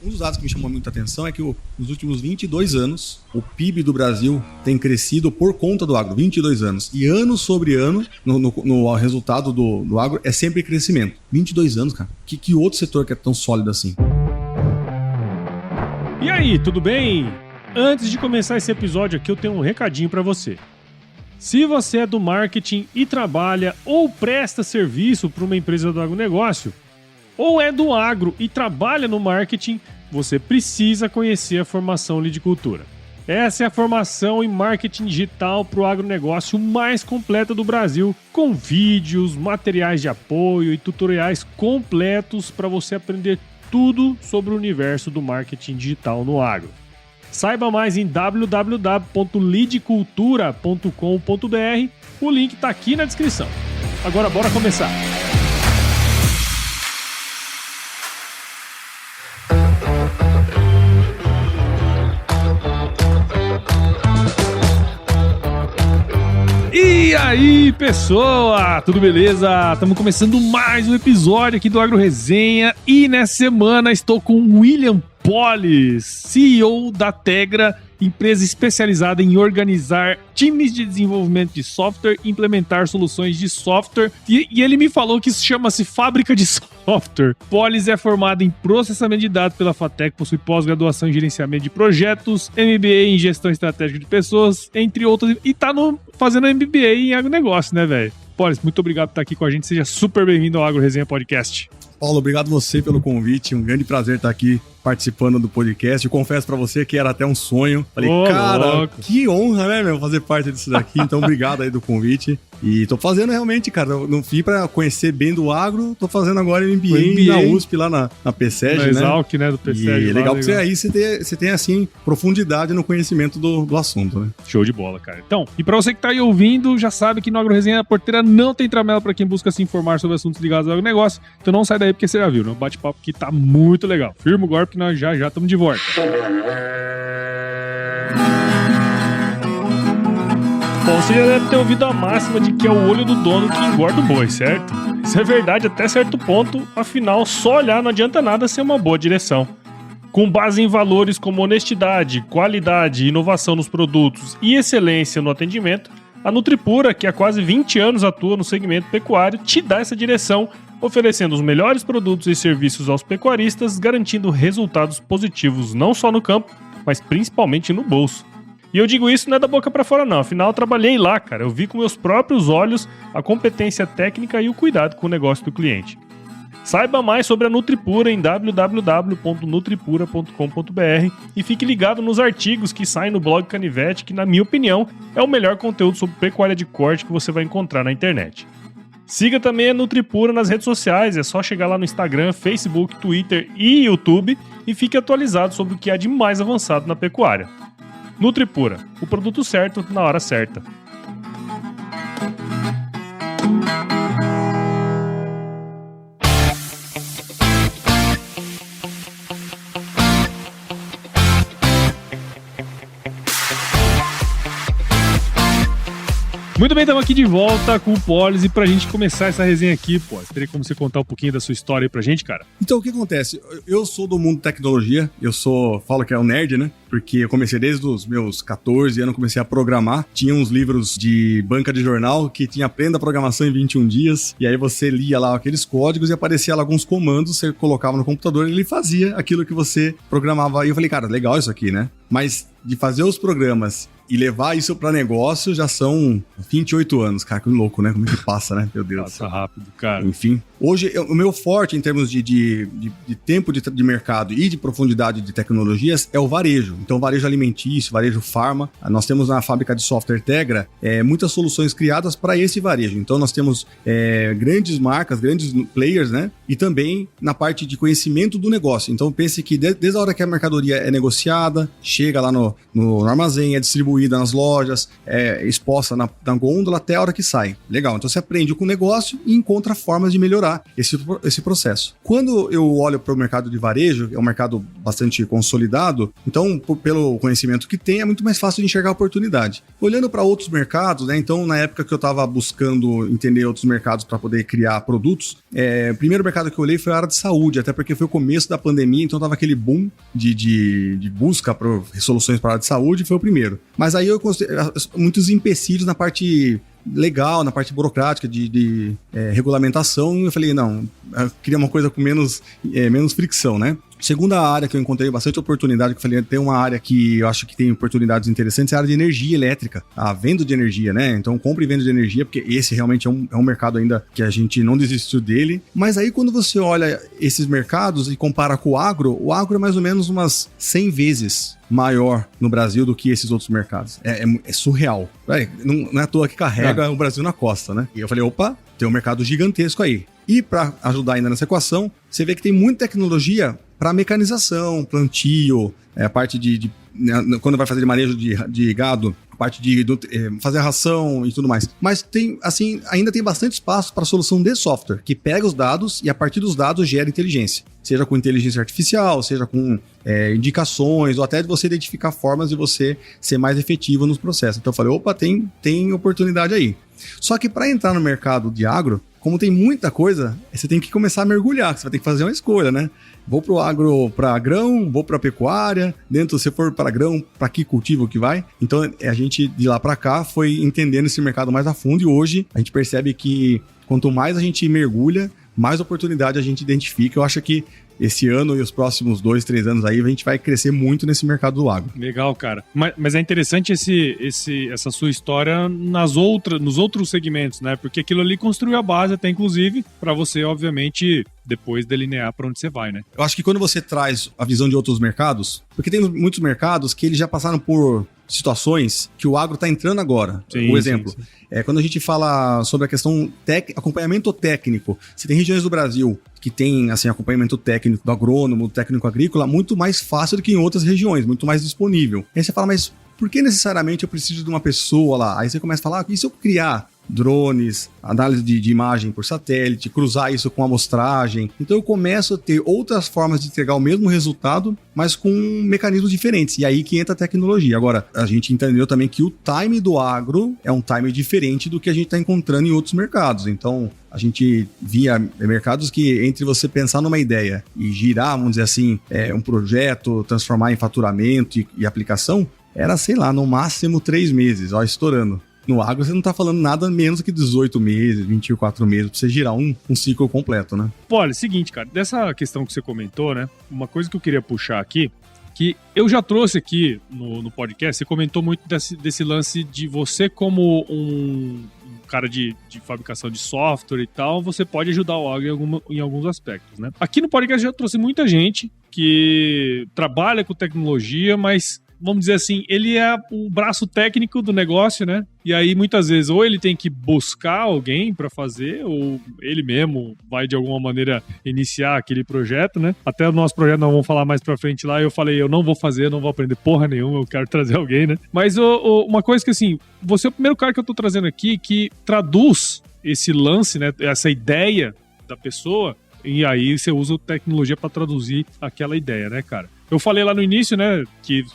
Um dos dados que me chamou muita atenção é que nos últimos 22 anos, o PIB do Brasil tem crescido por conta do agro. 22 anos. E ano sobre ano, no resultado do agro, é sempre crescimento. 22 anos, cara. Que outro setor que é tão sólido assim? E aí, tudo bem? Antes de começar esse episódio aqui, eu tenho um recadinho para você. Se você é do marketing e trabalha ou presta serviço para uma empresa do agronegócio, ou é do agro e trabalha no marketing, você precisa conhecer a formação Lidicultura. Essa é a formação em marketing digital para o agronegócio mais completa do Brasil, com vídeos, materiais de apoio e tutoriais completos para você aprender tudo sobre o universo do marketing digital no agro. Saiba mais em www.lidicultura.com.br, o link está aqui na descrição. Agora bora começar! E aí, pessoal, tudo beleza? Estamos começando mais um episódio aqui do Agro Resenha e nessa semana estou com o William Polis, CEO da Tegra, empresa especializada em organizar times de desenvolvimento de software e implementar soluções de software. E ele me falou que isso chama-se fábrica de software. Polis é formado em processamento de dados pela FATEC, possui pós-graduação em gerenciamento de projetos, MBA em gestão estratégica de pessoas, entre outros, e tá fazendo MBA em agronegócio, né, velho? Polis, muito obrigado por estar aqui com a gente. Seja super bem-vindo ao Agro Resenha Podcast. Paulo, obrigado você pelo convite. Um grande prazer estar aqui participando do podcast. Eu confesso pra você que era até um sonho. Falei, louco. Que honra, né, meu, fazer parte disso daqui. Então, obrigado aí do convite. E tô fazendo realmente, cara, eu não fui pra conhecer bem do agro, tô fazendo agora MBA na USP, lá na PSEG, né? Exalc, né, do PSEG. E é legal que você tem, assim, profundidade no conhecimento do assunto, né? Show de bola, cara. Então, e pra você que tá aí ouvindo, já sabe que no Agro Resenha da Porteira não tem tramela pra quem busca se informar sobre assuntos ligados ao agronegócio. Então não sai daí porque você já viu, né? O bate-papo aqui tá muito legal. Firma o golpe que nós já estamos de volta. Bom, você já deve ter ouvido a máxima de que é o olho do dono que engorda o boi, certo? Isso é verdade até certo ponto, afinal, só olhar não adianta nada sem uma boa direção. Com base em valores como honestidade, qualidade, inovação nos produtos e excelência no atendimento, a Nutripura, que há quase 20 anos atua no segmento pecuário, te dá essa direção, oferecendo os melhores produtos e serviços aos pecuaristas, garantindo resultados positivos não só no campo, mas principalmente no bolso. E eu digo isso não é da boca pra fora não, afinal eu trabalhei lá, cara. Eu vi com meus próprios olhos a competência técnica e o cuidado com o negócio do cliente. Saiba mais sobre a Nutripura em www.nutripura.com.br e fique ligado nos artigos que saem no blog Canivete, que na minha opinião é o melhor conteúdo sobre pecuária de corte que você vai encontrar na internet. Siga também a Nutripura nas redes sociais, é só chegar lá no Instagram, Facebook, Twitter e YouTube e fique atualizado sobre o que há de mais avançado na pecuária. Nutripura, o produto certo na hora certa. Muito bem, estamos aqui de volta com o Polis e pra gente começar essa resenha aqui, Polis, teria como você contar um pouquinho da sua história aí pra gente, cara? Então, o que acontece? Eu sou do mundo de tecnologia, falo que é um nerd, né? Porque eu comecei desde os meus 14 anos, comecei a programar. Tinha uns livros de banca de jornal que tinha Aprenda a Programação em 21 dias. E aí você lia lá aqueles códigos e aparecia lá alguns comandos, você colocava no computador e ele fazia aquilo que você programava. E eu falei, cara, legal isso aqui, né? Mas de fazer os programas e levar isso pra negócio já são 28 anos, cara, que louco, né? Como é que passa, né? Meu Deus. Passa rápido, cara. Enfim, hoje o meu forte em termos de tempo de mercado e de profundidade de tecnologias é o varejo. Então, varejo alimentício, varejo farma. Nós temos na fábrica de software Tegra muitas soluções criadas para esse varejo. Então, nós temos grandes marcas, grandes players, né? E também na parte de conhecimento do negócio. Então, pense que desde a hora que a mercadoria é negociada, chega lá no armazém, é distribuída distribuída nas lojas, exposta na gôndola até a hora que sai. Legal, então você aprende com o negócio e encontra formas de melhorar esse processo. Quando eu olho para o mercado de varejo, é um mercado bastante consolidado, então pelo conhecimento que tem, é muito mais fácil de enxergar a oportunidade. Olhando para outros mercados, né, então na época que eu estava buscando entender outros mercados para poder criar produtos, o primeiro mercado que eu olhei foi a área de saúde, até porque foi o começo da pandemia, então estava aquele boom de busca por soluções para a área de saúde, foi o primeiro. Mas aí eu considerei muitos empecilhos na parte legal, na parte burocrática de regulamentação, eu falei, não, eu queria uma coisa com menos fricção, né? Segunda área que eu encontrei bastante oportunidade, que eu falei, tem uma área que eu acho que tem oportunidades interessantes, é a área de energia elétrica, a venda de energia, né? Então, compra e venda de energia, porque esse realmente é um mercado ainda que a gente não desistiu dele. Mas aí, quando você olha esses mercados e compara com o agro é mais ou menos umas 100 vezes maior no Brasil do que esses outros mercados. É surreal. Não é à toa que carrega o Brasil na costa, né? E eu falei, opa, tem um mercado gigantesco aí. E para ajudar ainda nessa equação, você vê que tem muita tecnologia para mecanização, plantio, a parte quando vai fazer manejo de gado, a parte de fazer a ração e tudo mais. Mas ainda tem bastante espaço para a solução de software, que pega os dados e a partir dos dados gera inteligência. Seja com inteligência artificial, seja com indicações, ou até de você identificar formas de você ser mais efetivo nos processos. Então eu falei, opa, tem oportunidade aí. Só que para entrar no mercado de agro, como tem muita coisa, você tem que começar a mergulhar, você vai ter que fazer uma escolha, né? Vou pro agro para grão, vou para pecuária, se for para grão, para que cultivo que vai? Então a gente de lá para cá foi entendendo esse mercado mais a fundo e hoje a gente percebe que quanto mais a gente mergulha, mais oportunidade a gente identifica. Eu acho que esse ano e os próximos 2, 3 anos aí, a gente vai crescer muito nesse mercado do agro. Legal, cara. Mas é interessante essa sua história nos outros segmentos, né? Porque aquilo ali construiu a base até, inclusive, para você, obviamente, depois delinear para onde você vai, né? Eu acho que quando você traz a visão de outros mercados, porque tem muitos mercados que eles já passaram por situações que o agro está entrando agora. Sim, o exemplo, sim. Quando a gente fala sobre a questão acompanhamento técnico, você tem regiões do Brasil que tem assim, acompanhamento técnico do agrônomo, do técnico agrícola, muito mais fácil do que em outras regiões, muito mais disponível. Aí você fala, mas por que necessariamente eu preciso de uma pessoa lá? Aí você começa a falar, e se eu criar drones, análise de imagem por satélite, cruzar isso com amostragem? Então eu começo a ter outras formas de entregar o mesmo resultado, mas com mecanismos diferentes. E aí que entra a tecnologia. Agora, a gente entendeu também que o time do agro é um time diferente do que a gente está encontrando em outros mercados. Então, a gente via mercados que entre você pensar numa ideia e girar, vamos dizer assim, um projeto, transformar em faturamento e aplicação, era, sei lá, no máximo 3 meses, estourando. No agro, você não está falando nada menos que 18 meses, 24 meses, para você girar um ciclo completo, né? Pô, olha, seguinte, cara, dessa questão que você comentou, né? Uma coisa que eu queria puxar aqui, que eu já trouxe aqui no podcast, você comentou muito desse lance de você como um cara de fabricação de software e tal, você pode ajudar o agro em alguns aspectos, né? Aqui no podcast eu já trouxe muita gente que trabalha com tecnologia, mas vamos dizer assim, ele é o braço técnico do negócio, né? E aí, muitas vezes, ou ele tem que buscar alguém para fazer, ou ele mesmo vai, de alguma maneira, iniciar aquele projeto, né? Até o nosso projeto, nós vamos falar mais pra frente lá, eu falei, eu não vou fazer, não vou aprender porra nenhuma, eu quero trazer alguém, né? Mas uma coisa que, assim, você é o primeiro cara que eu tô trazendo aqui que traduz esse lance, né? Essa ideia da pessoa, e aí você usa tecnologia para traduzir aquela ideia, né, cara? Eu falei lá no início, né, que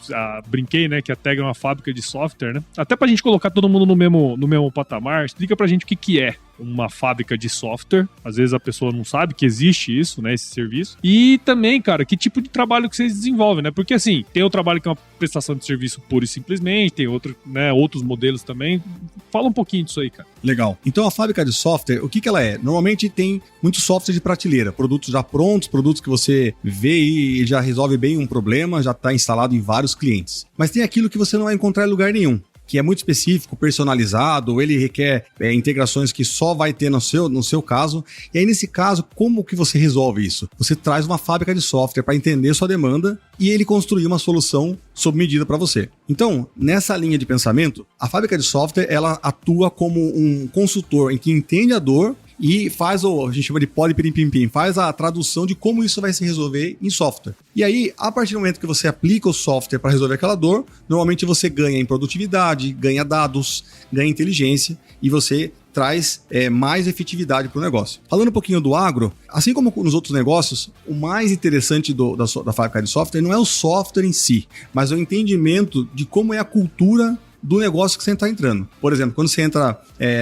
brinquei, né, que a Tegra é uma fábrica de software, né? Até pra gente colocar todo mundo no mesmo patamar, explica pra gente o que é uma fábrica de software. Às vezes a pessoa não sabe que existe isso, né, esse serviço. E também, cara, que tipo de trabalho que vocês desenvolvem, né? Porque, assim, tem o trabalho que é uma prestação de serviço pura e simplesmente, tem outros modelos também. Fala um pouquinho disso aí, cara. Legal. Então, a fábrica de software, o que ela é? Normalmente tem muito software de prateleira, produtos já prontos, produtos que você vê e já resolve bem um problema, já está instalado em vários clientes. Mas tem aquilo que você não vai encontrar em lugar nenhum, que é muito específico, personalizado, ou ele requer integrações que só vai ter no seu caso. E aí, nesse caso, como que você resolve isso? Você traz uma fábrica de software para entender sua demanda e ele construir uma solução sob medida para você. Então, nessa linha de pensamento, a fábrica de software, ela atua como um consultor em que entende a dor e faz a gente chama de polipirim-pim-pim, faz a tradução de como isso vai se resolver em software. E aí, a partir do momento que você aplica o software para resolver aquela dor, normalmente você ganha em produtividade, ganha dados, ganha inteligência e você traz mais efetividade para o negócio. Falando um pouquinho do agro, assim como nos outros negócios, o mais interessante da fábrica de software não é o software em si, mas o entendimento de como é a cultura do negócio que você está entrando. Por exemplo, quando você entra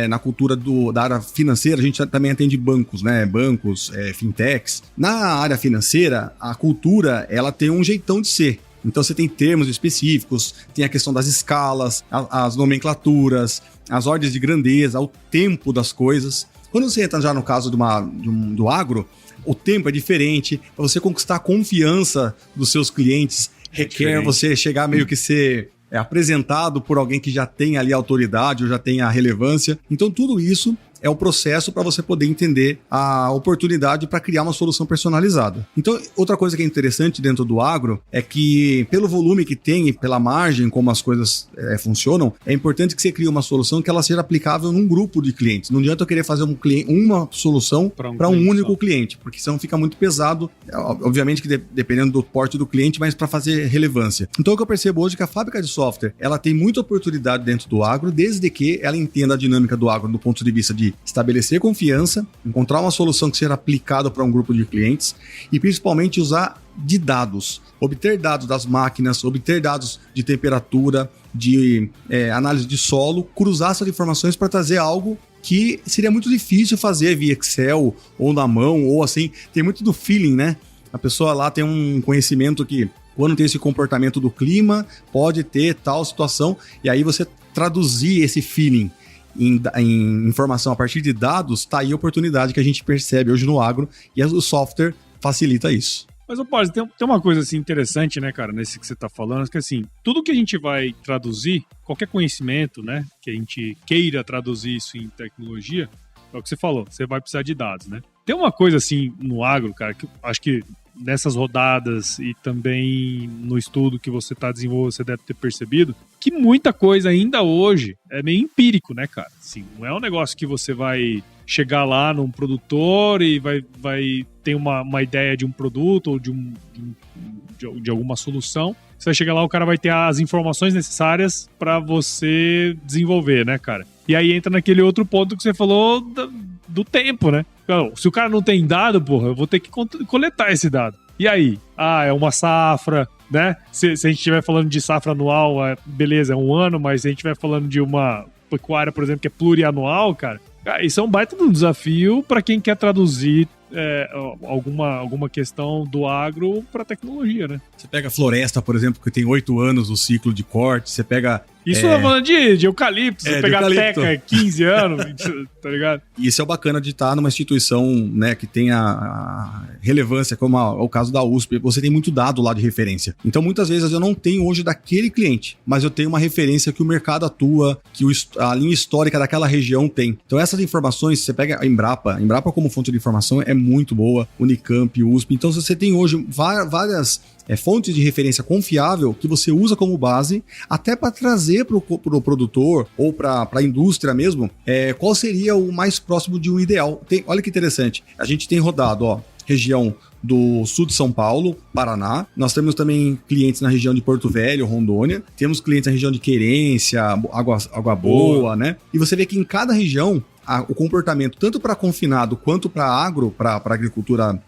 na cultura da área financeira, a gente também atende bancos, né? Bancos, fintechs. Na área financeira, a cultura ela tem um jeitão de ser. Então você tem termos específicos, tem a questão das escalas, as nomenclaturas, as ordens de grandeza, o tempo das coisas. Quando você entra já no caso do agro, o tempo é diferente. Para você conquistar a confiança dos seus clientes, requer você chegar meio que ser apresentado por alguém que já tem ali a autoridade ou já tem a relevância. Então tudo isso é o processo para você poder entender a oportunidade para criar uma solução personalizada. Então, outra coisa que é interessante dentro do agro é que, pelo volume que tem e pela margem como as coisas funcionam, é importante que você crie uma solução que ela seja aplicável num grupo de clientes. Não adianta eu querer fazer uma solução para um único cliente, porque senão fica muito pesado, obviamente que dependendo do porte do cliente, mas para fazer relevância. Então, o que eu percebo hoje é que a fábrica de software, ela tem muita oportunidade dentro do agro, desde que ela entenda a dinâmica do agro do ponto de vista de estabelecer confiança, encontrar uma solução que seja aplicada para um grupo de clientes e principalmente usar de dados, obter dados das máquinas, obter dados de temperatura, de análise de solo, cruzar essas informações para trazer algo que seria muito difícil fazer via Excel ou na mão ou assim, tem muito do feeling, né? A pessoa lá tem um conhecimento que quando tem esse comportamento do clima, pode ter tal situação e aí você traduzir esse feeling em informação a partir de dados, tá aí a oportunidade que a gente percebe hoje no agro e o software facilita isso. Mas, Paz, tem uma coisa assim interessante, né, cara, nesse que você tá falando, que assim, tudo que a gente vai traduzir, qualquer conhecimento, né, que a gente queira traduzir isso em tecnologia, é o que você falou, você vai precisar de dados, né? Tem uma coisa assim no agro, cara, que eu acho que nessas rodadas e também no estudo que você está desenvolvendo, você deve ter percebido que muita coisa ainda hoje é meio empírico, né, cara? Assim, não é um negócio que você vai chegar lá num produtor e vai ter uma ideia de um produto ou de alguma solução. Você vai chegar lá, o cara vai ter as informações necessárias para você desenvolver, né, cara? E aí entra naquele outro ponto que você falou do tempo, né? Então, se o cara não tem dado, porra, eu vou ter que coletar esse dado. E aí? É uma safra, né? Se a gente estiver falando de safra anual, beleza, é um ano, mas se a gente estiver falando de uma pecuária, por exemplo, que é plurianual, cara, isso é um baita de um desafio para quem quer traduzir alguma questão do agro para tecnologia, né? Você pega a floresta, por exemplo, que tem 8 anos o ciclo de corte, você pega... Isso eu tô falando de eucalipto, você pegar a teca 15 anos, tá ligado? Isso é o bacana de estar numa instituição, né, que tem a relevância, como o caso da USP, você tem muito dado lá de referência. Então, muitas vezes eu não tenho hoje daquele cliente, mas eu tenho uma referência que o mercado atua, que a linha histórica daquela região tem. Então, essas informações, você pega a Embrapa como fonte de informação é muito boa, Unicamp, USP. Então, você tem hoje várias fontes de referência confiável que você usa como base até para trazer para o produtor ou para a indústria mesmo qual seria o mais próximo de um ideal. Olha que interessante, a gente tem rodado região do sul de São Paulo, Paraná. Nós temos também clientes na região de Porto Velho, Rondônia. Temos clientes na região de Querência, Água Boa, né? E você vê que em cada região o comportamento, tanto para confinado quanto para agro, para agricultura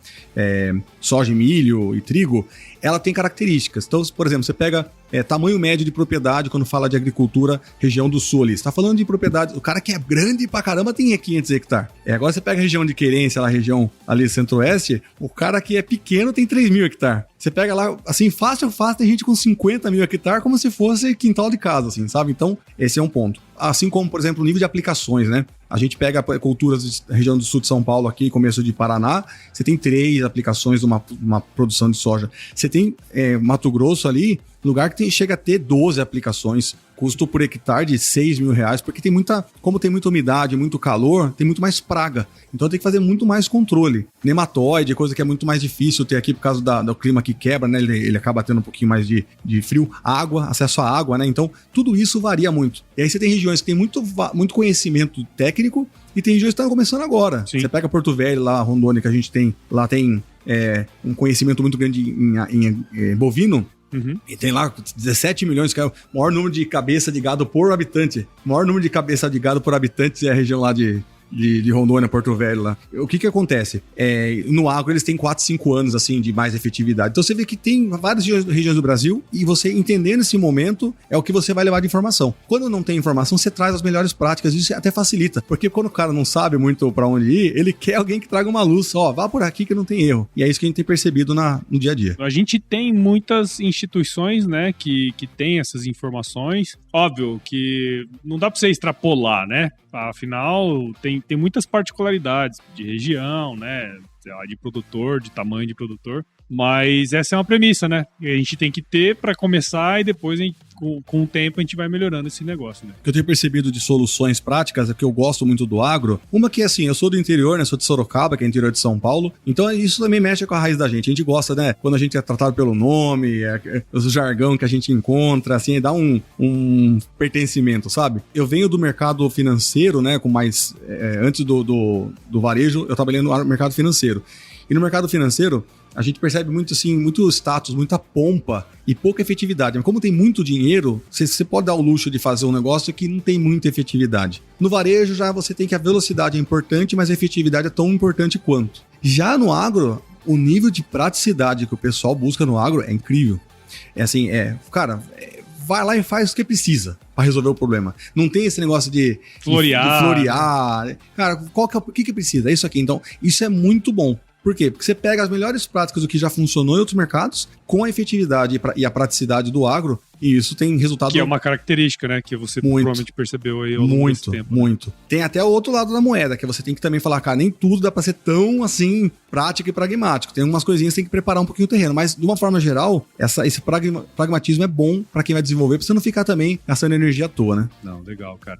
soja, milho e trigo, ela tem características. Então, por exemplo, você pega tamanho médio de propriedade quando fala de agricultura, região do sul ali. Você está falando de propriedade, o cara que é grande pra caramba tem 500 hectares. Agora você pega a região de Querência, a região ali centro-oeste, o cara que é pequeno tem 3.000 hectares. Você pega lá, assim, fácil, tem gente com 50.000 hectares como se fosse quintal de casa, assim, sabe? Então, esse é um ponto. Assim como, por exemplo, o nível de aplicações, né? A gente pega culturas da região do sul de São Paulo aqui, começo de Paraná, você tem 3 aplicações de uma produção de soja. Você tem Mato Grosso ali, lugar que chega a ter 12 aplicações, custo por hectare de R$6.000, porque como tem muita umidade, muito calor, tem muito mais praga. Então tem que fazer muito mais controle. Nematóide, coisa que é muito mais difícil ter aqui por causa do clima que quebra, né? Ele acaba tendo um pouquinho mais de frio. Água, acesso à água, né? Então tudo isso varia muito. E aí você tem regiões que tem muito conhecimento técnico e tem regiões que estão começando agora. Sim. Você pega Porto Velho, lá, Rondônia, que a gente tem, lá tem um conhecimento muito grande em bovino, e tem lá 17 milhões, que é o maior número de cabeça de gado por habitante. O maior número de cabeça de gado por habitante é a região lá de Rondônia, Porto Velho lá. O que acontece? No agro eles têm 4, 5 anos assim de mais efetividade. Então você vê que tem várias regiões do Brasil e você entendendo esse momento é o que você vai levar de informação. Quando não tem informação, você traz as melhores práticas. Isso até facilita. Porque quando o cara não sabe muito pra onde ir, ele quer alguém que traga uma luz. Vá por aqui que não tem erro. E é isso que a gente tem percebido no dia a dia. A gente tem muitas instituições, né, que tem essas informações. Óbvio que não dá pra você extrapolar, né? Afinal, tem muitas particularidades de região, né? De produtor, de tamanho de produtor. Mas essa é uma premissa, né? A gente tem que ter para começar e depois, com o tempo, a gente vai melhorando esse negócio, né? O que eu tenho percebido de soluções práticas é que eu gosto muito do agro. Uma que, assim, eu sou do interior, né? Sou de Sorocaba, que é interior de São Paulo. Então, isso também mexe com a raiz da gente. A gente gosta, né? Quando a gente é tratado pelo nome, o jargão que a gente encontra, assim, dá um pertencimento, sabe? Eu venho do mercado financeiro, né? Antes do varejo, eu trabalhei no mercado financeiro. E no mercado financeiro, a gente percebe muito, assim, muito status, muita pompa e pouca efetividade. Mas como tem muito dinheiro, você pode dar o luxo de fazer um negócio que não tem muita efetividade. No varejo, já você tem que a velocidade é importante, mas a efetividade é tão importante quanto. Já no agro, o nível de praticidade que o pessoal busca no agro é incrível. Vai lá e faz o que precisa para resolver o problema. Não tem esse negócio de florear. Cara, o que precisa? É isso aqui. Então, isso é muito bom. Por quê? Porque você pega as melhores práticas do que já funcionou em outros mercados, com a efetividade e a praticidade do agro, e isso tem resultado... Que é uma característica, né? Que você provavelmente percebeu aí ao longo desse tempo. Muito. Tem até o outro lado da moeda, que você tem que também falar, cara, nem tudo dá pra ser tão, assim, prático e pragmático. Tem umas coisinhas que tem que preparar um pouquinho o terreno, mas, de uma forma geral, esse pragmatismo é bom pra quem vai desenvolver, pra você não ficar também gastando energia à toa, né? Não, legal, cara.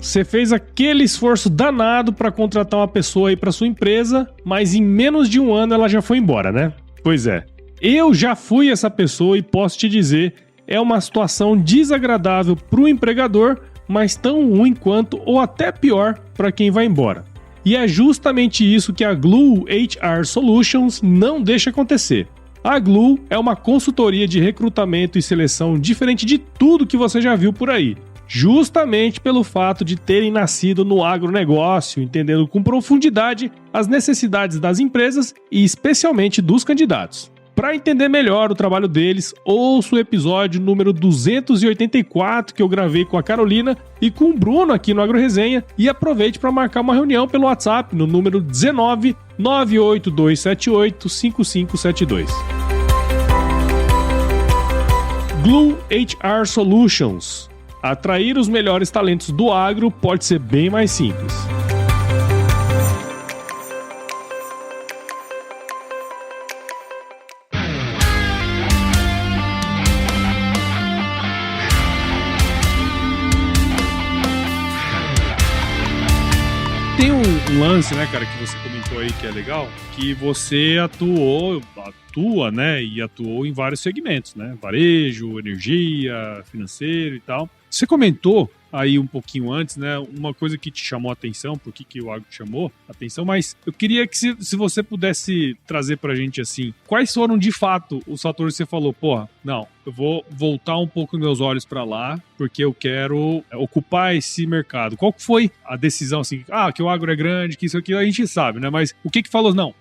Você fez aquele esforço danado para contratar uma pessoa aí para sua empresa, mas em menos de um ano ela já foi embora, né? Pois é. Eu já fui essa pessoa e posso te dizer, é uma situação desagradável para o empregador, mas tão ruim quanto ou até pior para quem vai embora. E é justamente isso que a Glue HR Solutions não deixa acontecer. A Glue é uma consultoria de recrutamento e seleção diferente de tudo que você já viu por aí. Justamente pelo fato de terem nascido no agronegócio, entendendo com profundidade as necessidades das empresas e especialmente dos candidatos. Para entender melhor o trabalho deles, ouça o episódio número 284 que eu gravei com a Carolina e com o Bruno aqui no AgroResenha e aproveite para marcar uma reunião pelo WhatsApp no número 19 98278 5572. Glue HR Solutions. Atrair os melhores talentos do agro pode ser bem mais simples. Tem um lance, né, cara, que você comentou aí que é legal, que você atua, né, e atuou em vários segmentos, né, varejo, energia, financeiro e tal. Você comentou aí um pouquinho antes, né, uma coisa que te chamou a atenção, por que o agro te chamou a atenção, mas eu queria que se você pudesse trazer pra gente, assim, quais foram de fato os fatores que você falou, não, eu vou voltar um pouco meus olhos pra lá, porque eu quero ocupar esse mercado. Qual que foi a decisão, assim, que o agro é grande, que isso aqui a gente sabe, né, mas o que falou, não,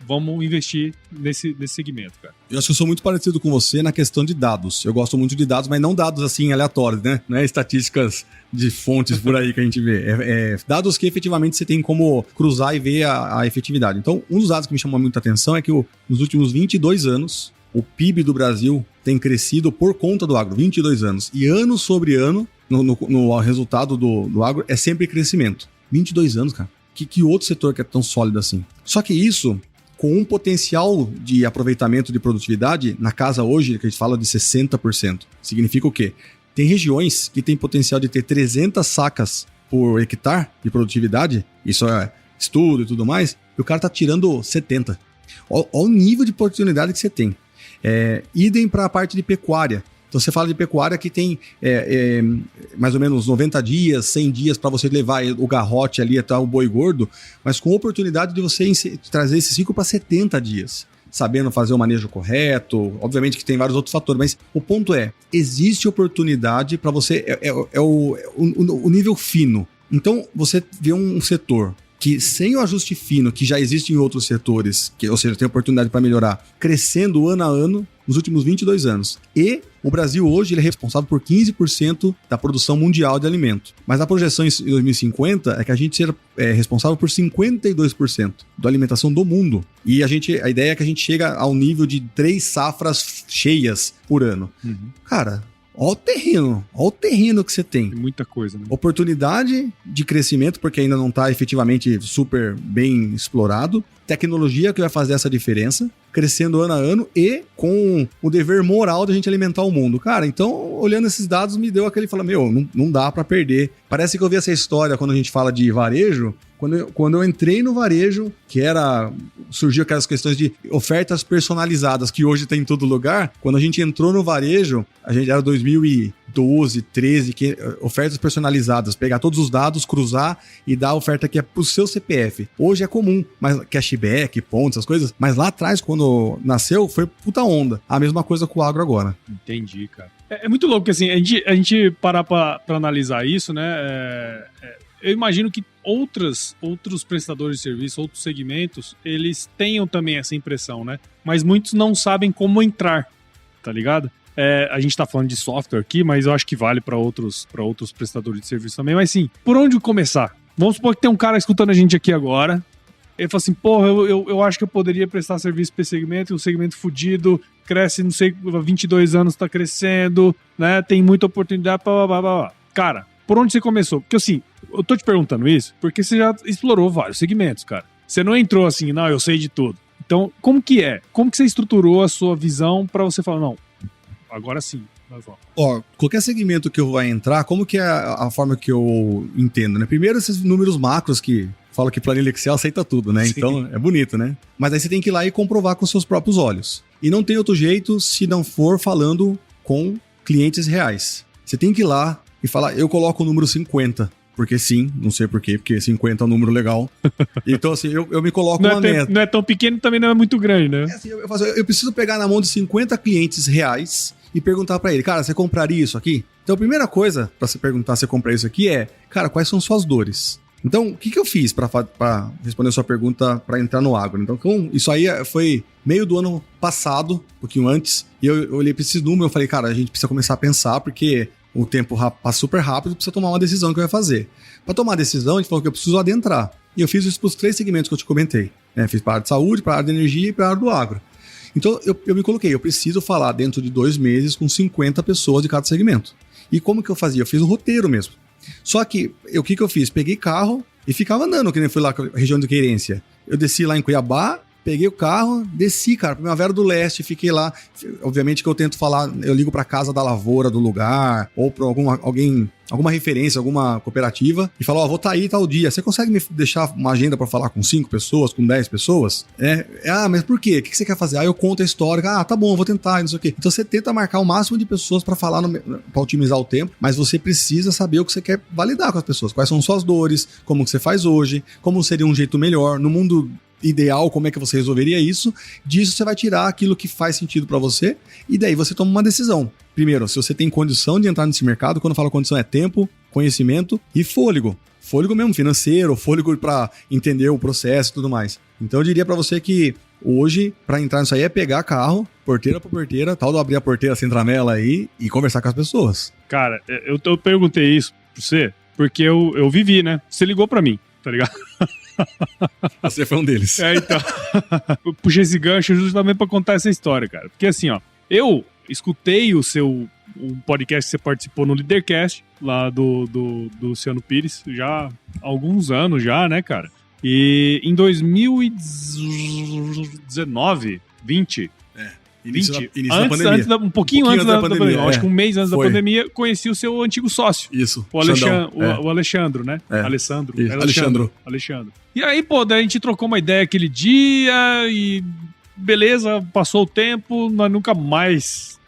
vamos investir nesse segmento, cara? Eu acho que eu sou muito parecido com você na questão de dados. Eu gosto muito de dados, mas não dados assim aleatórios, né? Não é estatísticas de fontes por aí que a gente vê. É dados que efetivamente você tem como cruzar e ver a efetividade. Então, um dos dados que me chamou muita atenção é que nos últimos 22 anos, o PIB do Brasil tem crescido por conta do agro. 22 anos. E ano sobre ano, no resultado do agro, é sempre crescimento. 22 anos, cara. Que outro setor que é tão sólido assim? Só que isso, com um potencial de aproveitamento de produtividade, na casa hoje, que a gente fala de 60%. Significa o quê? Tem regiões que tem potencial de ter 300 sacas por hectare de produtividade, isso é estudo e tudo mais, e o cara tá tirando 70. Olha o nível de oportunidade que você tem. Idem para a parte de pecuária. Então você fala de pecuária que tem mais ou menos 90 dias, 100 dias para você levar o garrote ali até o boi gordo, mas com oportunidade de você trazer esse ciclo para 70 dias. Sabendo fazer o manejo correto, obviamente que tem vários outros fatores, mas o ponto existe oportunidade para você, o nível fino. Então, você vê um setor que sem o ajuste fino, que já existe em outros setores, ou seja, tem oportunidade para melhorar, crescendo ano a ano nos últimos 22 anos. E o Brasil hoje ele é responsável por 15% da produção mundial de alimento. Mas a projeção em 2050 é que a gente seja responsável por 52% da alimentação do mundo. E a ideia é que a gente chega ao nível de 3 safras cheias por ano. Cara, olha o terreno que você tem. Tem muita coisa, né? Oportunidade de crescimento, porque ainda não está efetivamente super bem explorado. Tecnologia que vai fazer essa diferença, crescendo ano a ano e com o dever moral de a gente alimentar o mundo. Cara, então, olhando esses dados, me deu aquele fala, não dá para perder. Parece que eu vi essa história quando a gente fala de varejo. Quando eu entrei no varejo, surgiu aquelas questões de ofertas personalizadas, que hoje tem em todo lugar. Quando a gente entrou no varejo, a gente era 2012, 13, ofertas personalizadas, pegar todos os dados, cruzar e dar a oferta que é pro seu CPF. Hoje é comum, mas cashback, pontos, essas coisas. Mas lá atrás, quando nasceu, foi puta onda. A mesma coisa com o agro agora. Entendi, cara. É muito louco, porque assim, a gente parar pra analisar isso, né? Eu imagino que outros prestadores de serviço, outros segmentos, eles tenham também essa impressão, né? Mas muitos não sabem como entrar, tá ligado? A gente tá falando de software aqui, mas eu acho que vale para outros prestadores de serviço também. Mas sim, por onde começar? Vamos supor que tem um cara escutando a gente aqui agora. Ele fala assim, porra, eu acho que eu poderia prestar serviço para esse segmento, e o segmento fudido, cresce, não sei, 22 anos tá crescendo, né? Tem muita oportunidade, blá, blá, blá, blá. Cara, por onde você começou? Porque assim, eu tô te perguntando isso porque você já explorou vários segmentos, cara. Você não entrou assim, não, eu sei de tudo. Então, como que é? Como que você estruturou a sua visão pra você falar, não, agora sim, nós vamos. Qualquer segmento que eu vou entrar, como que é a forma que eu entendo, né? Primeiro, esses números macros que falam que planilha Excel aceita tudo, né? Sim. Então, é bonito, né? Mas aí você tem que ir lá e comprovar com seus próprios olhos. E não tem outro jeito se não for falando com clientes reais. Você tem que ir lá e falar, eu coloco o número 50, porque sim, não sei por quê, porque 50 é um número legal. Então, assim, eu me coloco uma meta. Não é tão pequeno, também não é muito grande, né? Assim, eu preciso pegar na mão de 50 clientes reais e perguntar pra ele, cara, você compraria isso aqui? Então, a primeira coisa pra você perguntar se você comprar isso aqui é, cara, quais são suas dores? Então, o que eu fiz pra responder a sua pergunta pra entrar no agro? Então, isso aí foi meio do ano passado, um pouquinho antes, e eu olhei pra esses números e falei, cara, a gente precisa começar a pensar, porque o tempo passa super rápido, precisa tomar uma decisão que vai fazer. Para tomar a decisão, a gente falou que eu preciso adentrar. E eu fiz isso para os 3 segmentos que eu te comentei. Fiz para a área de saúde, para a área de energia e para a área do agro. Então, eu me coloquei, eu preciso falar dentro de 2 meses com 50 pessoas de cada segmento. E como que eu fazia? Eu fiz um roteiro mesmo. Só que, o que eu fiz? Peguei carro e ficava andando, que nem fui lá com a região de Querência. Eu desci lá em Cuiabá, peguei o carro, desci, cara, Primavera do Leste, fiquei lá. Obviamente que eu tento falar, eu ligo pra casa da lavoura do lugar, ou pra alguma referência, alguma cooperativa, e falo, vou estar aí tal dia. Você consegue me deixar uma agenda pra falar com 5 pessoas, com 10 pessoas? Mas por quê? O que você quer fazer? Eu conto a história. Tá bom, vou tentar, não sei o quê. Então você tenta marcar o máximo de pessoas pra falar, pra otimizar o tempo, mas você precisa saber o que você quer validar com as pessoas. Quais são suas dores, como que você faz hoje, como seria um jeito melhor. No mundo ideal, como é que você resolveria isso? Disso você vai tirar aquilo que faz sentido para você e daí você toma uma decisão. Primeiro, se você tem condição de entrar nesse mercado, quando eu falo condição é tempo, conhecimento e fôlego. Fôlego mesmo, financeiro, fôlego para entender o processo e tudo mais. Então eu diria para você que hoje, para entrar nisso aí, é pegar carro, porteira por porteira, tal de abrir a porteira sem tramela aí e conversar com as pessoas. Cara, eu perguntei isso pra você porque eu vivi, né? Você ligou para mim, tá ligado? Você foi um deles. Então. Eu puxei esse gancho justamente pra contar essa história, cara. Porque assim, eu escutei um podcast que você participou no Leadercast, lá do Luciano Pires, já há alguns anos já, né, cara? E em 2019, 20... Início da pandemia. Um pouquinho antes da pandemia. Acho que um mês antes da pandemia, conheci o seu antigo sócio. Isso. O Alexandro, né? Alessandro. Alexandro. E aí, daí a gente trocou uma ideia aquele dia e beleza, passou o tempo, nós nunca mais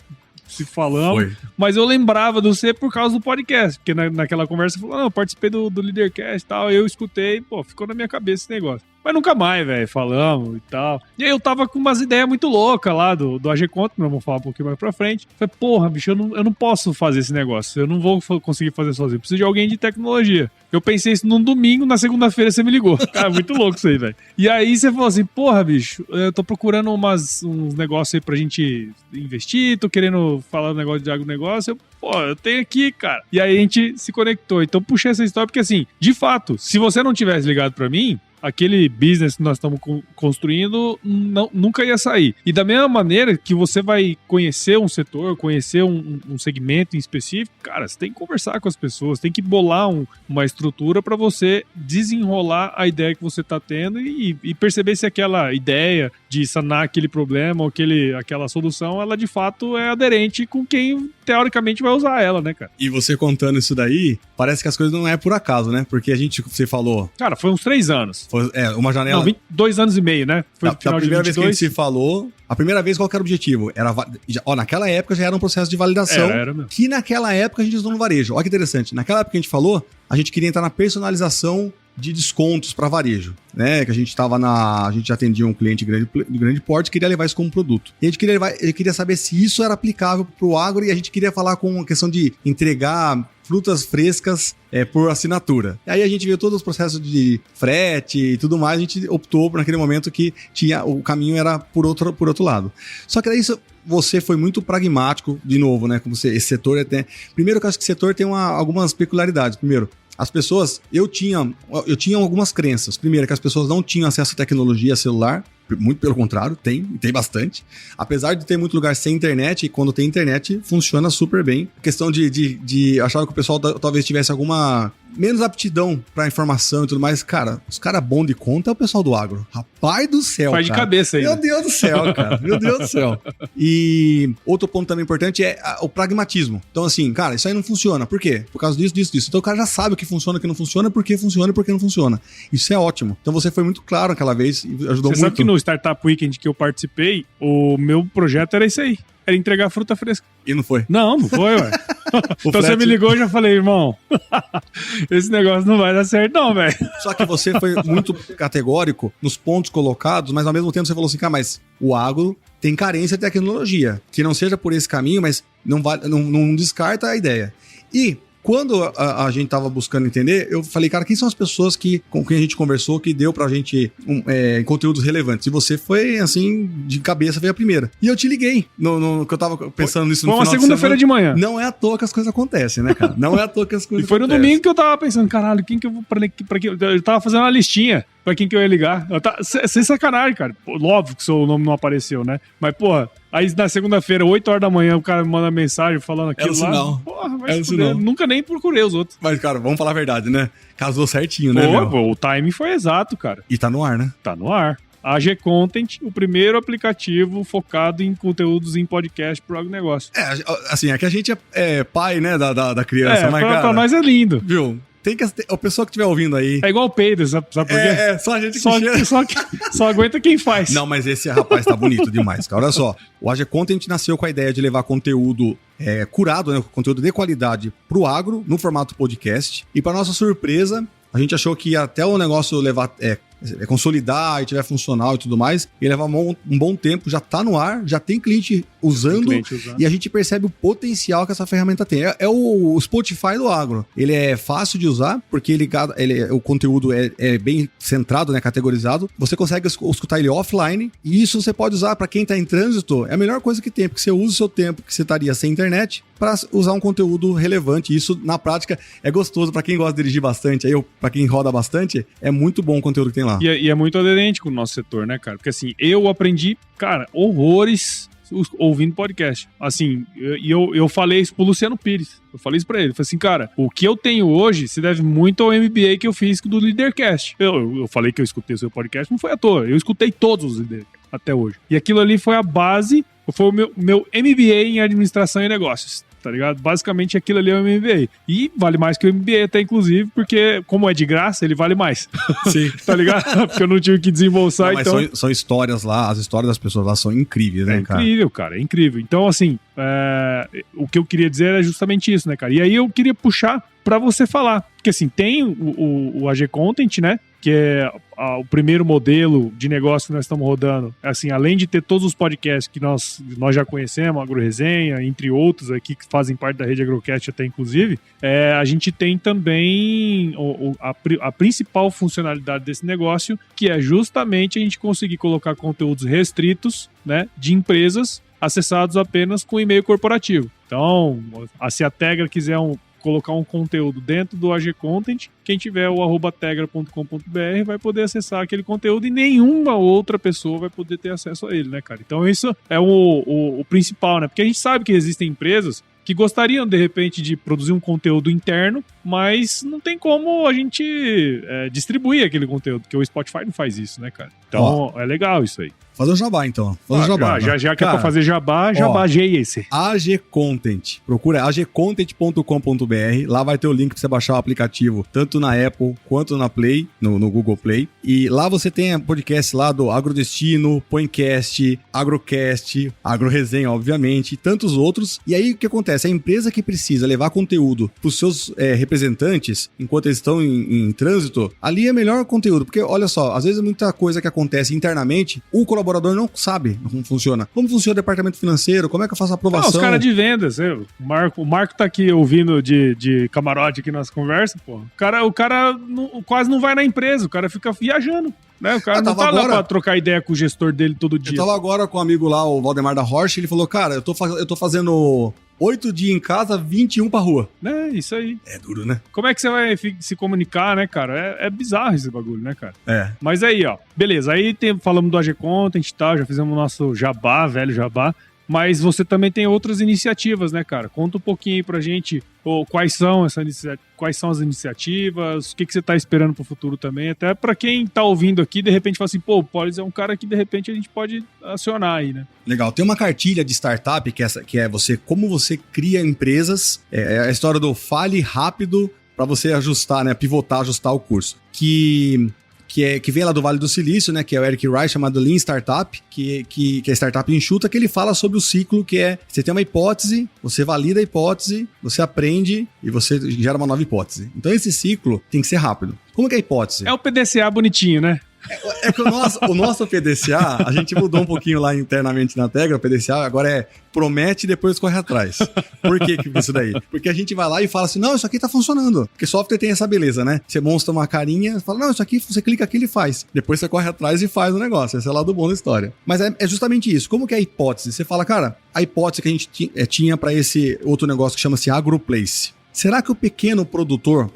se falamos, mas eu lembrava do você por causa do podcast, porque naquela conversa você falou, não, eu participei do Leadercast e tal, eu escutei, pô, ficou na minha cabeça esse negócio. Mas nunca mais, velho, falamos e tal. E aí eu tava com umas ideias muito loucas lá do AG Content, mas vamos falar um pouquinho mais pra frente. Falei, porra, bicho, eu não posso fazer esse negócio, eu não vou conseguir fazer sozinho, eu preciso de alguém de tecnologia. Eu pensei isso num domingo, na segunda-feira você me ligou. Cara, muito louco isso aí, velho. E aí você falou assim, porra, bicho, eu tô procurando uns negócios aí pra gente investir, tô querendo falar um negócio de agronegócio. Eu tenho aqui, cara. E aí a gente se conectou. Então puxei essa história porque, assim, de fato, se você não tivesse ligado pra mim, aquele business que nós estamos construindo nunca ia sair. E da mesma maneira que você vai conhecer um setor, conhecer um segmento em específico, cara, você tem que conversar com as pessoas, tem que bolar uma estrutura para você desenrolar a ideia que você está tendo e perceber se aquela ideia de sanar aquele problema ou aquela solução, ela de fato é aderente com quem teoricamente vai usar ela, né, cara? E você contando isso daí, parece que as coisas não é por acaso, né? Porque você falou... Cara, foi uns 3 anos. Foi, uma janela... Não, 2 anos e meio, né? Foi no final de 22. Primeira vez que a gente se falou... A primeira vez, qual que era o objetivo? Naquela época já era um processo de validação. Era mesmo. Que naquela época a gente usou no varejo. Olha que interessante. Naquela época que a gente falou, a gente queria entrar na personalização de descontos para varejo, né? Que a gente atendia um cliente de grande porte, queria levar isso como produto. E a gente queria saber se isso era aplicável para o agro e a gente queria falar com a questão de entregar frutas frescas por assinatura. E aí a gente viu todos os processos de frete e tudo mais, a gente optou por naquele momento que o caminho era por outro lado. Só que daí você foi muito pragmático, de novo, né? Como esse setor Primeiro, eu acho que esse setor tem algumas peculiaridades. Primeiro, as pessoas, eu tinha algumas crenças. Primeiro, que as pessoas não tinham acesso à tecnologia celular. Muito pelo contrário, tem bastante. Apesar de ter muito lugar sem internet, e quando tem internet, funciona super bem. A questão de achar que o pessoal talvez tivesse alguma menos aptidão pra informação e tudo mais. Cara, os caras bons de conta é o pessoal do agro. Rapaz do céu, faz cara. De cabeça aí. Meu Deus do céu, cara. Meu Deus do céu. E outro ponto também importante é o pragmatismo. Então, assim, cara, isso aí não funciona. Por quê? Por causa disso. Então o cara já sabe o que funciona, o que não funciona, por que funciona e por que não funciona. Isso é ótimo. Então você foi muito claro aquela vez e ajudou muito. Você sabe que no Startup Weekend que eu participei, o meu projeto era isso aí. Era entregar fruta fresca. E não foi? Não foi, ué. Então você me ligou e já falei, irmão, esse negócio não vai dar certo não, velho. Não, que você foi muito categórico nos pontos colocados, mas ao mesmo tempo você falou assim, cara, mas o agro tem carência de tecnologia. Que não seja por esse caminho, mas não descarta a ideia. E quando a gente tava buscando entender, eu falei, cara, quem são as pessoas com quem a gente conversou que deu pra gente conteúdos relevantes? E você foi, assim, de cabeça, veio a primeira. E eu te liguei, no que eu tava pensando nisso no final de semana. Foi uma segunda-feira de manhã. Não é à toa que as coisas acontecem, né, cara? Não é à toa que as coisas acontecem. E foi no domingo que eu tava pensando, caralho, quem que eu vou... Pra quem? Eu tava fazendo uma listinha pra quem que eu ia ligar. Sem sacanagem, cara. Óbvio que seu nome não apareceu, né? Mas, porra, aí na segunda-feira, 8 horas da manhã, o cara me manda mensagem falando aquilo lá. Sinal. Porra, vai se fuder. Nunca nem procurei os outros. Mas, cara, vamos falar a verdade, né? Casou certinho, né, meu? O timing foi exato, cara. E tá no ar, né? Tá no ar. AG Content, o primeiro aplicativo focado em conteúdos em podcast pro agronegócio. Assim, é que a gente é pai, né, da criança. Mas, pra nós é lindo. Viu? Tem que a pessoa que estiver ouvindo aí... É igual o peido, sabe por quê? Só a gente que só aguenta quem faz. Não, mas esse rapaz tá bonito demais, cara. Olha só, o AG Content nasceu com a ideia de levar conteúdo curado, né, conteúdo de qualidade pro agro, no formato podcast. E para nossa surpresa, a gente achou que até o negócio levar... consolidar e tiver funcional e tudo mais, e levar um bom tempo, já tá no ar, já tem cliente usando, e a gente percebe o potencial que essa ferramenta tem. É o Spotify do agro. Ele é fácil de usar, porque o conteúdo é bem centrado, né, categorizado. Você consegue escutar ele offline, e isso você pode usar para quem tá em trânsito, é a melhor coisa que tem, porque você usa o seu tempo que você estaria sem internet para usar um conteúdo relevante. Isso, na prática, é gostoso para quem gosta de dirigir bastante, para quem roda bastante, é muito bom o conteúdo que tem lá. E é muito aderente com o nosso setor, né, cara? Porque assim, eu aprendi, cara, horrores ouvindo podcast. Assim, eu falei isso pro Luciano Pires. Eu falei isso pra ele. Eu falei assim, cara, o que eu tenho hoje se deve muito ao MBA que eu fiz do Leadercast. Eu falei que eu escutei o seu podcast, não foi à toa. Eu escutei todos os Leadercast até hoje. E aquilo ali foi a base, foi o meu MBA em administração e negócios. tá ligado? Basicamente aquilo ali é o MBA. E vale mais que o MBA até, inclusive, porque como é de graça, ele vale mais. Sim. Tá ligado? Porque eu não tive que desembolsar, não, mas então... são histórias lá, as histórias das pessoas lá são incríveis, né, cara? É incrível, cara, é incrível. Então, assim, o que eu queria dizer é justamente isso, né, cara? E aí eu queria puxar pra você falar. Porque, assim, tem o AG Content, né? Que é o primeiro modelo de negócio que nós estamos rodando. Assim, além de ter todos os podcasts que nós já conhecemos, AgroResenha, entre outros aqui que fazem parte da rede Agrocast até inclusive, a gente tem também a principal funcionalidade desse negócio, que é justamente a gente conseguir colocar conteúdos restritos, né, de empresas acessados apenas com e-mail corporativo. Então, se a Tegra quiser colocar um conteúdo dentro do AG Content, quem tiver o @tegra.com.br vai poder acessar aquele conteúdo e nenhuma outra pessoa vai poder ter acesso a ele, né, cara? Então isso é o principal, né? Porque a gente sabe que existem empresas que gostariam, de repente, de produzir um conteúdo interno, mas não tem como a gente distribuir aquele conteúdo, porque o Spotify não faz isso, né, cara? Então, é legal isso aí. Fazer o jabá, então. Fazer o jabá. Já que é pra fazer jabá esse. AG Content. Procura agcontent.com.br. Lá vai ter o link pra você baixar o aplicativo, tanto na Apple quanto na Play, no Google Play. E lá você tem podcast lá do Agrodestino, Poincast, Agrocast, AgroResenha, obviamente, e tantos outros. E aí, o que acontece? A empresa que precisa levar conteúdo pros seus representantes, enquanto eles estão em trânsito, ali é melhor conteúdo. Porque, olha só, às vezes muita coisa que acontece internamente, o colaborador não sabe como funciona. Como funciona o departamento financeiro, como é que eu faço a aprovação. Os caras de vendas, o Marco tá aqui ouvindo de camarote aqui nas conversas, pô. O cara quase não vai na empresa, o cara fica viajando. Né? O cara não tá lá pra trocar ideia com o gestor dele todo dia. Eu tava agora com um amigo lá, o Valdemar da Rocha, ele falou, cara, eu tô fazendo 8 dias em casa, 21 pra rua. É, isso aí. É duro, né? Como é que você vai se comunicar, né, cara? É bizarro esse bagulho, né, cara? É. Mas aí, ó, beleza, aí falamos do AG Content e tal, já fizemos o nosso jabá, velho jabá. Mas você também tem outras iniciativas, né, cara? Conta um pouquinho aí pra gente quais são as iniciativas, o que você tá esperando pro futuro também. Até pra quem tá ouvindo aqui, de repente fala assim, pô, o Polis é um cara que de repente a gente pode acionar aí, né? Legal. Tem uma cartilha de startup que é como você cria empresas. É a história do fale rápido pra você ajustar, né? Pivotar, ajustar o curso. Que vem lá do Vale do Silício, né? Que é o Eric Rice, chamado Lean Startup, que é startup enxuta, que ele fala sobre o ciclo que é: você tem uma hipótese, você valida a hipótese, você aprende e você gera uma nova hipótese. Então esse ciclo tem que ser rápido. Como que é a hipótese? É o PDCA bonitinho, né? É que o nosso PDCA, a gente mudou um pouquinho lá internamente na Tegra. O PDCA agora é promete e depois corre atrás. Por que isso daí? Porque a gente vai lá e fala assim, não, isso aqui tá funcionando. Porque software tem essa beleza, né? Você mostra uma carinha, fala, não, isso aqui, você clica aqui, ele faz. Depois você corre atrás e faz o negócio. Esse é o lado bom da história. Mas é justamente isso. Como que é a hipótese? Você fala, cara, a hipótese que a gente tinha para esse outro negócio que chama-se AgroPlace. Será que o pequeno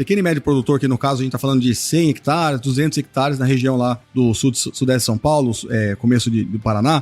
e médio produtor, que no caso a gente está falando de 100 hectares, 200 hectares na região lá do sudeste de São Paulo, começo do Paraná,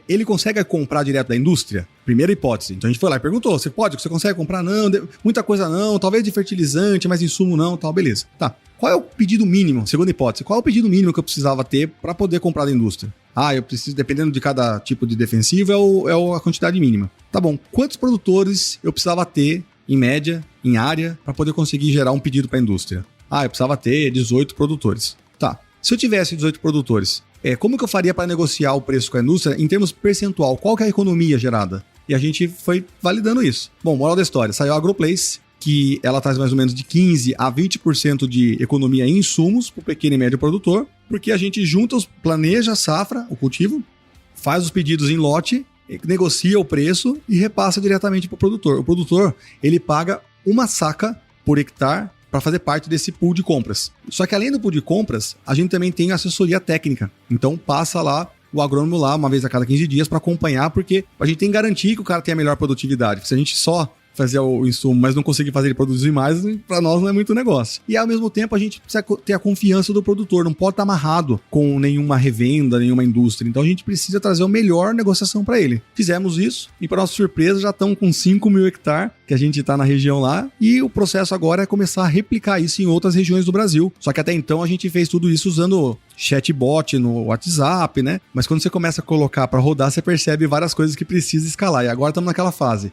ele consegue comprar direto da indústria? Primeira hipótese. Então a gente foi lá e perguntou, você consegue comprar? Não, muita coisa não, talvez de fertilizante, mas insumo não, tal, beleza. Tá, qual é o pedido mínimo? Segunda hipótese, qual é o pedido mínimo que eu precisava ter para poder comprar da indústria? Eu preciso, dependendo de cada tipo de defensivo, é a quantidade mínima. Tá bom, quantos produtores eu precisava ter em média, em área, para poder conseguir gerar um pedido para a indústria? Eu precisava ter 18 produtores. Tá, se eu tivesse 18 produtores, como que eu faria para negociar o preço com a indústria em termos percentual? Qual que é a economia gerada? E a gente foi validando isso. Bom, moral da história, saiu a AgroPlace, que ela traz mais ou menos de 15% a 20% de economia em insumos para o pequeno e médio produtor, porque a gente planeja a safra, o cultivo, faz os pedidos em lote, negocia o preço e repassa diretamente para o produtor. O produtor, ele paga uma saca por hectare para fazer parte desse pool de compras. Só que além do pool de compras, a gente também tem assessoria técnica. Então passa lá o agrônomo lá uma vez a cada 15 dias para acompanhar, porque a gente tem que garantir que o cara tenha a melhor produtividade. Se a gente só fazer o insumo, mas não conseguir fazer ele produzir mais, para nós não é muito negócio. E ao mesmo tempo a gente precisa ter a confiança do produtor, não pode estar amarrado com nenhuma revenda, nenhuma indústria. Então a gente precisa trazer a melhor negociação para ele. Fizemos isso e, para nossa surpresa, já estão com 5.000 hectares que a gente está na região lá, e o processo agora é começar a replicar isso em outras regiões do Brasil. Só que até então a gente fez tudo isso usando chatbot no WhatsApp, né? Mas quando você começa a colocar para rodar, você percebe várias coisas que precisa escalar. E agora estamos naquela fase.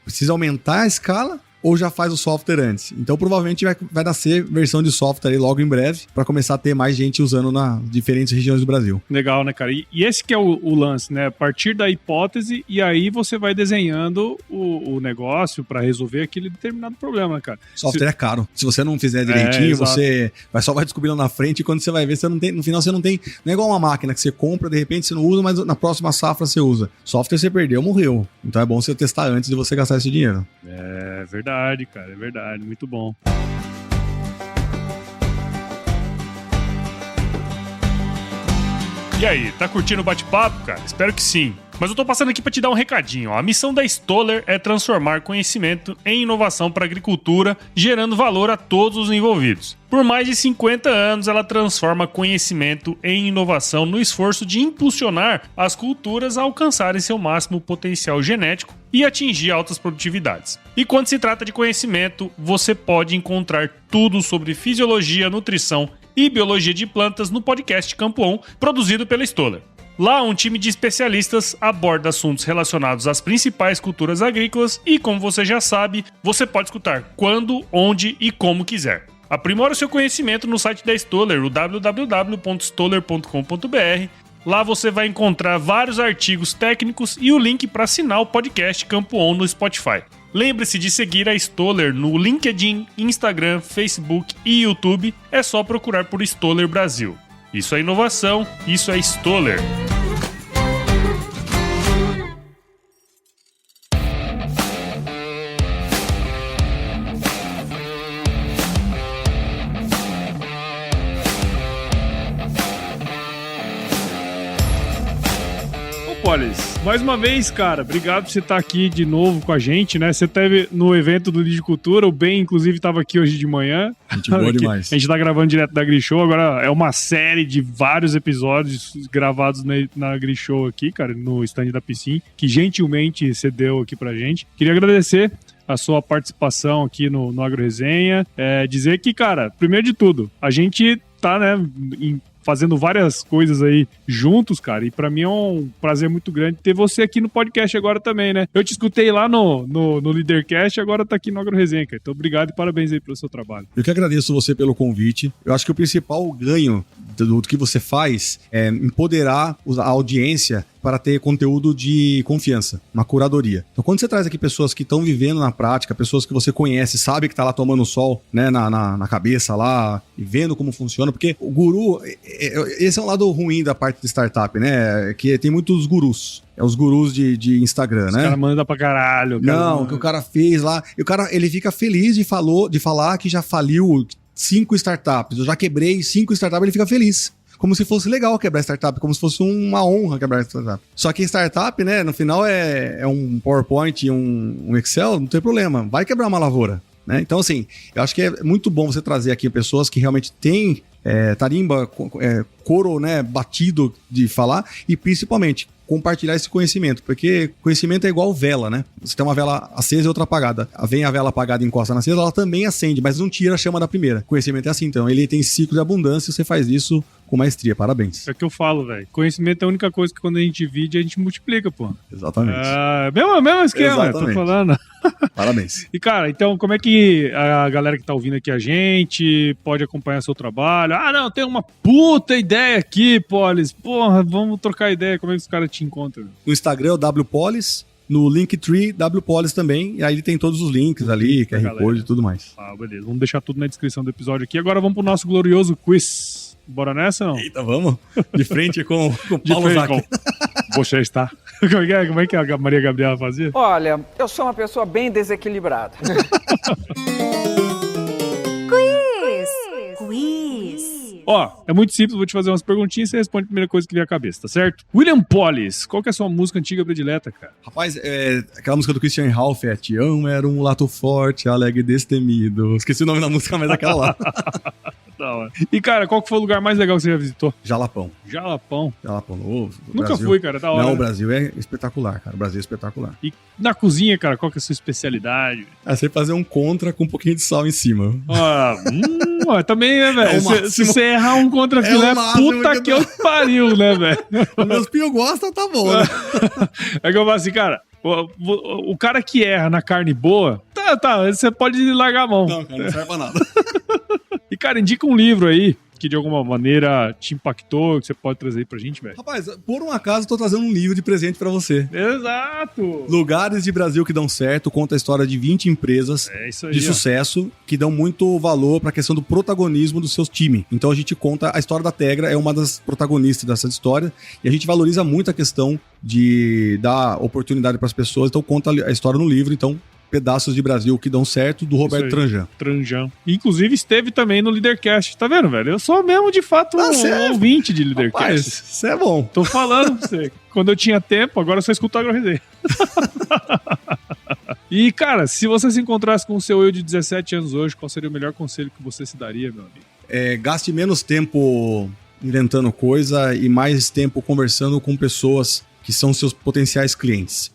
precisa aumentar a escala ou já faz o software antes. Então, provavelmente vai nascer versão de software aí logo em breve para começar a ter mais gente usando nas diferentes regiões do Brasil. Legal, né, cara? E esse que é o lance, né? A partir da hipótese, e aí você vai desenhando o negócio para resolver aquele determinado problema, cara. Software é caro. Se você não fizer direitinho, você só vai descobrindo na frente e quando você vai ver, você não tem, no final você não tem... Não é igual uma máquina que você compra, de repente você não usa, mas na próxima safra você usa. Software você perdeu, morreu. Então é bom você testar antes de você gastar esse dinheiro. É verdade, cara. É verdade. Muito bom. E aí, tá curtindo o bate-papo, cara? Espero que sim. Mas eu tô passando aqui pra te dar um recadinho, ó. A missão da Stoller é transformar conhecimento em inovação para a agricultura, gerando valor a todos os envolvidos. Por mais de 50 anos, ela transforma conhecimento em inovação no esforço de impulsionar as culturas a alcançarem seu máximo potencial genético e atingir altas produtividades. E quando se trata de conhecimento, você pode encontrar tudo sobre fisiologia, nutrição e biologia de plantas no podcast Campo On, produzido pela Stoller. Lá, um time de especialistas aborda assuntos relacionados às principais culturas agrícolas e, como você já sabe, você pode escutar quando, onde e como quiser. Aprimore o seu conhecimento no site da Stoller, o www.stoller.com.br. Lá você vai encontrar vários artigos técnicos e o link para assinar o podcast Campo On no Spotify. Lembre-se de seguir a Stoller no LinkedIn, Instagram, Facebook e YouTube. É só procurar por Stoller Brasil. Isso é inovação, isso é Stoller. Polis, mais uma vez, cara, obrigado por você estar aqui de novo com a gente, né? Você esteve no evento do Lead Cultura, o Ben, inclusive, estava aqui hoje de manhã. Gente boa demais. A gente tá gravando direto da AgriShow, agora é uma série de vários episódios gravados na AgriShow aqui, cara, no stand da Piscin, que gentilmente cedeu aqui pra gente. Queria agradecer a sua participação aqui no AgroResenha. Dizer que, cara, primeiro de tudo, a gente tá, né, fazendo várias coisas aí juntos, cara, e pra mim é um prazer muito grande ter você aqui no podcast agora também, né? Eu te escutei lá no Leadercast e agora tá aqui no AgroResenha, cara. Então, obrigado e parabéns aí pelo seu trabalho. Eu que agradeço você pelo convite. Eu acho que o principal ganho do que você faz é empoderar a audiência para ter conteúdo de confiança, uma curadoria. Então, quando você traz aqui pessoas que estão vivendo na prática, pessoas que você conhece, sabe que tá lá tomando sol, né, na cabeça lá, e vendo como funciona, porque o guru, esse é um lado ruim da parte de startup, né, que tem muitos gurus. É os gurus de Instagram, né? Os caras mandam pra caralho. Não, que o cara fez lá, e o cara, ele fica feliz de falar que já faliu 5 startups, eu já quebrei 5 startups, ele fica feliz. Como se fosse legal quebrar startup, como se fosse uma honra quebrar startup. Só que startup, né, no final é um PowerPoint e um Excel, não tem problema, vai quebrar uma lavoura, né? Então, assim, eu acho que é muito bom você trazer aqui pessoas que realmente têm tarimba, couro, né, batido de falar e principalmente compartilhar esse conhecimento, porque conhecimento é igual vela, né? Você tem uma vela acesa e outra apagada. Vem a vela apagada e encosta na acesa, ela também acende, mas não tira a chama da primeira. Conhecimento é assim, então. Ele tem ciclo de abundância e você faz isso com maestria. Parabéns. É o que eu falo, velho. Conhecimento é a única coisa que quando a gente divide, a gente multiplica, pô. Exatamente. Mesmo esquema, Exatamente. Tô falando. Parabéns. E, cara, então, como é que a galera que tá ouvindo aqui a gente pode acompanhar seu trabalho? Ah, não, tem uma puta ideia aqui, Polis. Porra, vamos trocar ideia. Como é que os caras te encontram? No Instagram é o WPolis, no Linktree WPolis também, e aí ele tem todos os links ali, QR Code e tudo mais. Ah, beleza. Vamos deixar tudo na descrição do episódio aqui. Agora vamos pro nosso glorioso quiz. Bora nessa, não? Eita, vamos. De frente com o Paulo Zac. Você está. Como é que a Maria Gabriela fazia? Olha, eu sou uma pessoa bem desequilibrada. Quiz. Ó, é muito simples, vou te fazer umas perguntinhas e você responde a primeira coisa que vier à cabeça, tá certo? William Polis, qual que é a sua música antiga predileta, cara? Rapaz, aquela música do Christian Ralph, Te amo, era um mulato forte, alegre e destemido. Esqueci o nome da música, mas é aquela lá. E, cara, qual que foi o lugar mais legal que você já visitou? Jalapão. Jalapão Novo. Nunca fui, cara, da hora. Não, o Brasil é espetacular, cara. O Brasil é espetacular. E na cozinha, cara, qual que é a sua especialidade? Você fazer um contra com um pouquinho de sal em cima. Também, né, velho? Se você errar um contra filé, puta que eu pariu, né, velho? Os meus pios gostam, tá bom, né? É que eu falo assim, cara, O cara que erra na carne boa, tá, você pode largar a mão. Não, cara, não serve pra nada. E, cara, indica um livro aí que de alguma maneira te impactou, que você pode trazer aí pra gente, velho. Rapaz, por um acaso, eu tô trazendo um livro de presente pra você. Exato! Lugares de Brasil que dão certo, conta a história de 20 empresas Isso aí, de sucesso que dão muito valor pra questão do protagonismo do seu time. Então a gente conta a história da Tegra, é uma das protagonistas dessa história, e a gente valoriza muito a questão de dar oportunidade pras pessoas, então conta a história no livro, então Pedaços de Brasil que dão certo, do Roberto Tranjan. Inclusive esteve também no Leadercast. Tá vendo, velho? Eu sou mesmo, de fato, um ouvinte de Leadercast. Isso é bom. Tô falando pra você. Quando eu tinha tempo, agora eu só escuto a AgroResenha. E, cara, se você se encontrasse com o seu eu de 17 anos hoje, qual seria o melhor conselho que você se daria, meu amigo? Gaste menos tempo inventando coisa e mais tempo conversando com pessoas que são seus potenciais clientes.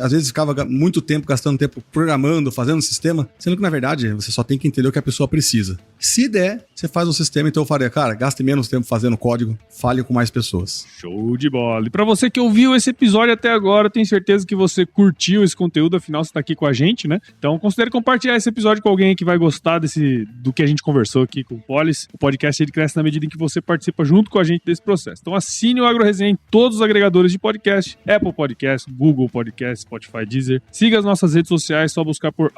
Às vezes ficava muito tempo gastando tempo programando, fazendo um sistema, sendo que na verdade você só tem que entender o que a pessoa precisa. Se der, você faz um sistema, então eu faria, cara, gaste menos tempo fazendo código, fale com mais pessoas. Show de bola. E pra você que ouviu esse episódio até agora, eu tenho certeza que você curtiu esse conteúdo, afinal você tá aqui com a gente, né? Então considere compartilhar esse episódio com alguém que vai gostar do que a gente conversou aqui com o Polis. O podcast ele cresce na medida em que você participa junto com a gente desse processo. Então assine o AgroResenha em todos os agregadores de podcast, Apple Podcast, Google Podcast, Spotify, Deezer. Siga as nossas redes sociais, só buscar por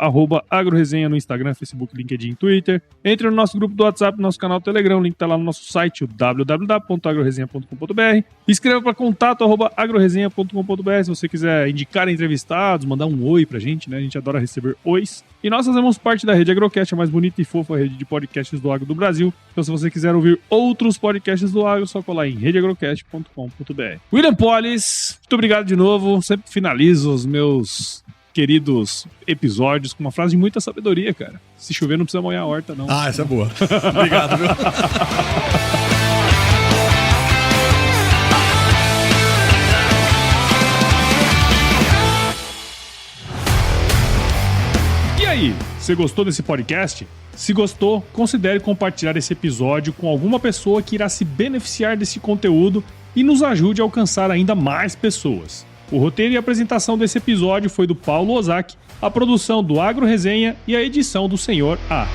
@agroresenha no Instagram, Facebook, LinkedIn, Twitter. Entre no nosso grupo do WhatsApp, no nosso canal Telegram, o link tá lá no nosso site, o www.agroresenha.com.br. Escreva para contato@agroresenha.com.br se você quiser indicar entrevistados, mandar um oi pra gente, né? A gente adora receber ois. E nós fazemos parte da Rede Agrocast, a mais bonita e fofa rede de podcasts do agro do Brasil. Então se você quiser ouvir outros podcasts do agro, é só colar em redeagrocast.com.br. William Polis, muito obrigado de novo. Sempre finalizo os meus queridos episódios com uma frase de muita sabedoria, cara. Se chover não precisa molhar a horta, não. Ah, essa é boa. Obrigado, viu? E aí, você gostou desse podcast? Se gostou, considere compartilhar esse episódio com alguma pessoa que irá se beneficiar desse conteúdo e nos ajude a alcançar ainda mais pessoas. O roteiro e a apresentação desse episódio foi do Paulo Ozaki, a produção do AgroResenha e a edição do Senhor A.